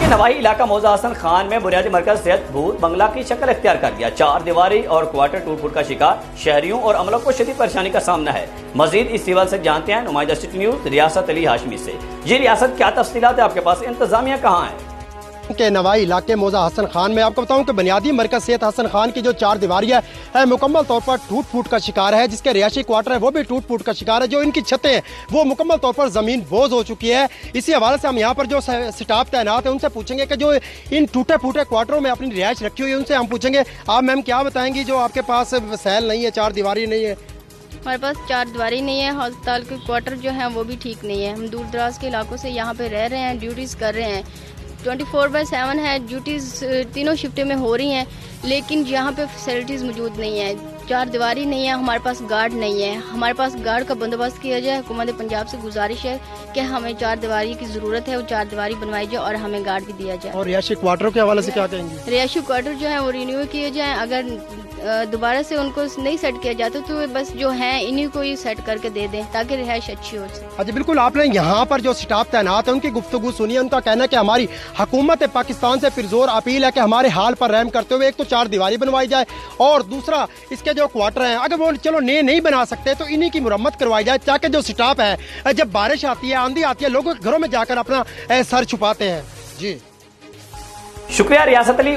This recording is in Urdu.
نواحی علاقہ موضع حسن خان میں بنیادی مرکز صحت بھوت بنگلہ کی شکل اختیار کر گیا. 4 دیواری اور کوارٹر ٹوٹ پھوٹ کا شکار شہریوں اور عملوں کو شدید پریشانی کا سامنا ہے. مزید اس سیول سے جانتے ہیں نمائندہ سٹی نیوز ریاست علی ہاشمی سے. جی ریاست، کیا تفصیلات ہے آپ کے پاس؟ انتظامیہ کہاں ہے؟ کے نوائی علاقے موضع حسن خان میں آپ کو بتاؤں کہ بنیادی مرکز صحت حسن خان کی جو 4 دیواری ہے مکمل طور پر ٹوٹ پھوٹ کا شکار ہے. جس کے رہائشی کوارٹر ہے وہ بھی ٹوٹ پھوٹ کا شکار ہے. جو ان کی چھتیں ہیں وہ مکمل طور پر زمین بوز ہو چکی ہے. اسی حوالے سے ہم یہاں پر جو سٹاف تعینات ہے ان سے پوچھیں گے کہ جو ان ٹوٹے پھوٹے کوارٹروں میں اپنی رہائش رکھی ہوئی ہے ان سے ہم پوچھیں گے. آپ میم کیا بتائیں گی جو آپ کے پاس وسائل نہیں ہے، 4 دیواری نہیں ہے؟ ہمارے پاس 4 دیواری نہیں ہے. ہسپتال کے کوارٹر جو ہیں وہ بھی ٹھیک نہیں ہے. ہم دور دراز کے علاقوں سے یہاں پہ رہ رہے ہیں، ڈیوٹیز کر رہے ہیں. 24/7 ہے، ڈیوٹیز تینوں شفٹیں میں ہو رہی ہیں، لیکن یہاں پہ فیسلٹیز موجود نہیں ہیں. 4 دیواری نہیں ہے، ہمارے پاس گارڈ نہیں ہے. ہمارے پاس گارڈ کا بندوبست کیا جائے. حکومت پنجاب سے گزارش ہے کہ ہمیں 4 دیواری کی ضرورت ہے، وہ 4 دیواری بنوائی جائے اور ہمیں گارڈ بھی دیا جائے. اور رہائشی کوارٹروں کے حوالے سے کیا کہیں گے؟ رہائشی کوارٹر جو ہیں وہ رینیو کیے جائیں. اگر دوبارہ سے ان کو نہیں سیٹ کیا جاتا تو بس جو ہیں انہی کو ہی سیٹ کر کے دے دیں تاکہ رہائش اچھی ہو سکے. اچھا بالکل، آپ نے یہاں پر جو سٹاف تعینات ہے ان کی گفتگو سنی ہے. ان کا کہنا ہے کہ ہماری حکومت پاکستان سے پرزور اپیل ہے کہ ہمارے حال پر رحم کرتے ہوئے ایک تو 4 دیواری بنوائی جائے اور دوسرا اس کے جو کوارٹر ہیں اگر وہ چلو نئے نہیں بنا سکتے تو انہی کی مرمت کروائی جائے تاکہ جو سٹاف ہے جب بارش آتی ہے، آندھی آتی ہے، لوگوں کے گھروں میں جا کر اپنا سر چھپاتے ہیں. جی شکریہ ریاست علی.